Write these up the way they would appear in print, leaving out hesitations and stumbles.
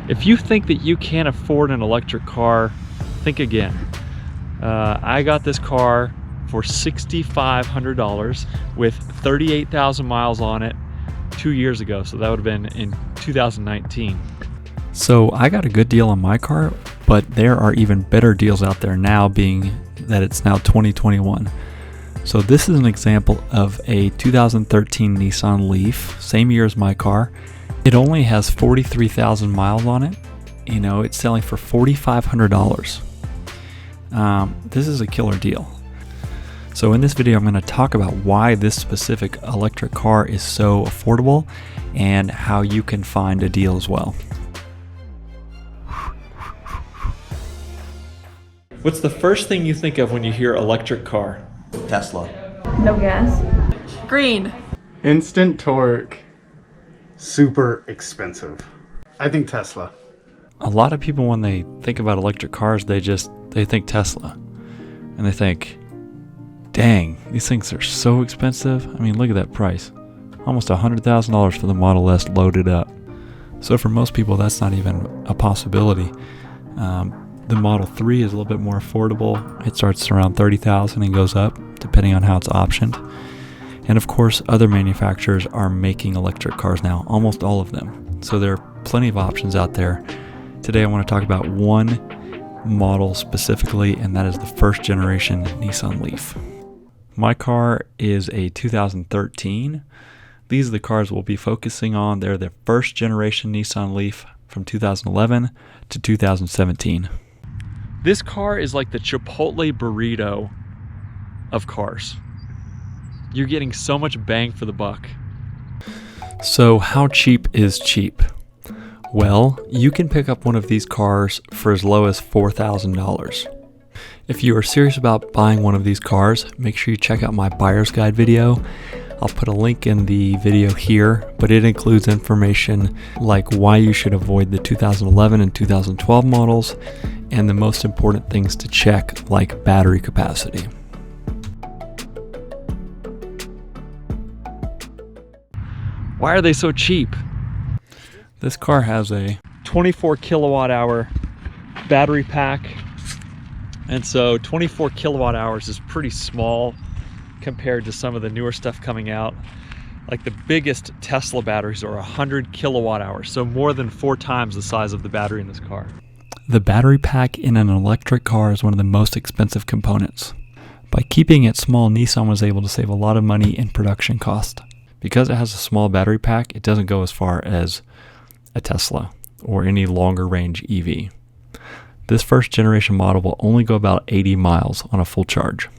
If you think that you can't afford an electric car, think again. I got this car for $6,500 with 38,000 miles on it 2 years ago, so that would have been in 2019. So I got a good deal on my car, but there are even better deals out there now, being that it's now 2021. So this is an example of a 2013 Nissan Leaf, same year as my car. It only has 43,000 miles on it. You know, it's selling for $4,500. This is a killer deal. So in this video, I'm going to talk about why this specific electric car is so affordable and how you can find a deal as well. What's the first thing you think of when you hear electric car? Tesla. No gas. Green. Instant torque. Super expensive. I think Tesla. A lot of people, when they think about electric cars, they think Tesla. And they think, dang, these things are so expensive. I mean, look at that price. Almost $100,000 for the Model S loaded up. So for most people, that's not even a possibility. The Model 3 is a little bit more affordable. It starts around $30,000 and goes up depending on how it's optioned. And of course, other manufacturers are making electric cars now, almost all of them. So there are plenty of options out there. Today I want to talk about one model specifically, and that is the first generation Nissan Leaf. My car is a 2013. These are the cars we'll be focusing on. They're the first generation Nissan Leaf from 2011 to 2017. This car is like the Chipotle burrito of cars. You're getting so much bang for the buck. So how cheap is cheap? Well, you can pick up one of these cars for as low as $4,000. If you are serious about buying one of these cars, make sure you check out my buyer's guide video. I'll put a link in the video here, but it includes information like why you should avoid the 2011 and 2012 models and the most important things to check, like battery capacity. Why are they so cheap? This car has a 24 kilowatt hour battery pack. And so 24 kilowatt hours is pretty small compared to some of the newer stuff coming out. Like the biggest Tesla batteries are 100 kilowatt hours, so more than 4 times the size of the battery in this car. The battery pack in an electric car is one of the most expensive components. By keeping it small, Nissan was able to save a lot of money in production cost. Because it has a small battery pack, it doesn't go as far as a Tesla or any longer range EV. This first generation model will only go about 80 miles on a full charge.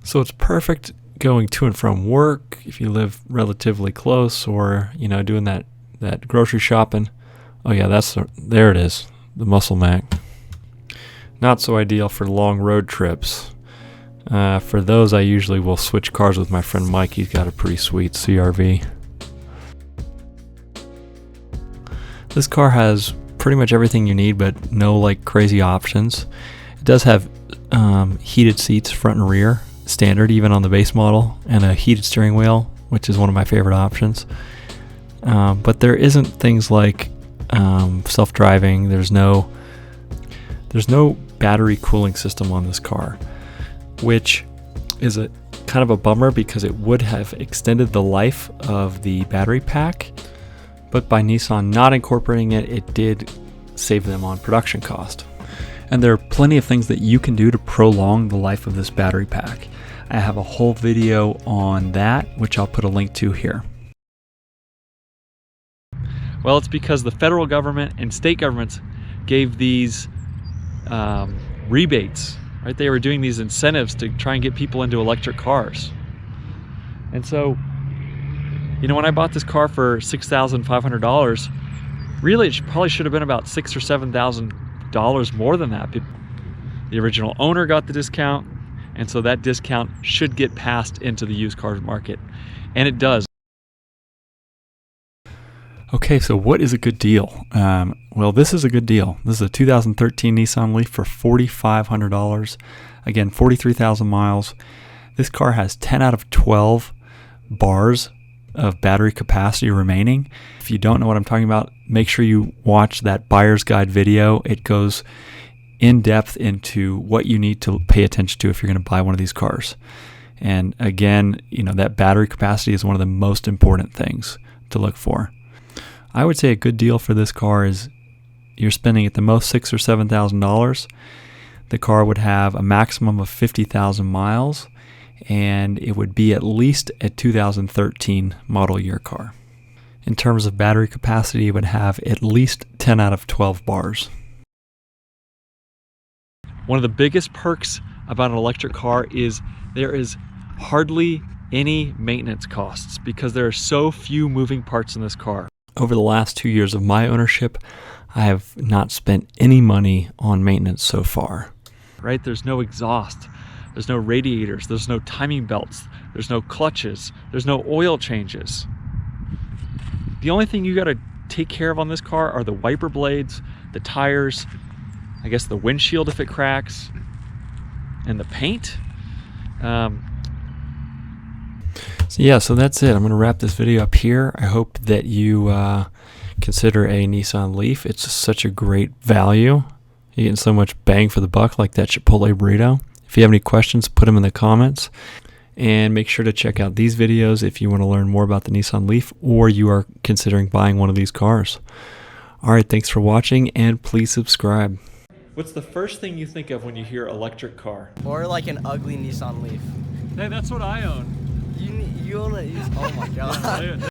So it's perfect going to and from work if you live relatively close, or doing that grocery shopping. Oh yeah, there it is, the Muscle Mac. Not so ideal for long road trips. For those, I usually will switch cars with my friend Mike. He's got a pretty sweet CRV. This car has pretty much everything you need, but no like crazy options. It does have heated seats front and rear, standard even on the base model, and a heated steering wheel, which is one of my favorite options. But there isn't things like self-driving. There's no battery cooling system on this car, which is a kind of a bummer because it would have extended the life of the battery pack. But by Nissan not incorporating it, it did save them on production cost. And there are plenty of things that you can do to prolong the life of this battery pack. I have a whole video on that, which I'll put a link to here. Well, it's because the federal government and state governments gave these rebates, right? They were doing these incentives to try and get people into electric cars. And so, when I bought this car for $6,500, really it probably should have been about $6,000 or $7,000 more than that. The original owner got the discount, and so that discount should get passed into the used car market, and it does. Okay, so what is a good deal? Well, this is a good deal. This is a 2013 Nissan Leaf for $4,500. Again, 43,000 miles. This car has 10 out of 12 bars of battery capacity remaining. If you don't know what I'm talking about, make sure you watch that buyer's guide video. It goes in depth into what you need to pay attention to if you're going to buy one of these cars. And again, that battery capacity is one of the most important things to look for. I would say a good deal for this car is you're spending at the most $6,000 or $7,000. The car would have a maximum of 50,000 miles, and it would be at least a 2013 model year car. In terms of battery capacity, it would have at least 10 out of 12 bars. One of the biggest perks about an electric car is there is hardly any maintenance costs because there are so few moving parts in this car. Over the last 2 years of my ownership, I have not spent any money on maintenance so far. Right? There's no exhaust, there's no radiators, there's no timing belts, there's no clutches, there's no oil changes. The only thing you got to take care of on this car are the wiper blades, the tires, I guess the windshield if it cracks, and the paint. So that's it. I'm going to wrap this video up here. I hope that you consider a Nissan Leaf. It's such a great value. You're getting so much bang for the buck, like that Chipotle burrito. If you have any questions, put them in the comments. And make sure to check out these videos if you want to learn more about the Nissan Leaf or you are considering buying one of these cars. All right, thanks for watching, and please subscribe. What's the first thing you think of when you hear electric car? Or like an ugly Nissan Leaf. Hey, that's what I own. You own it. Oh my god.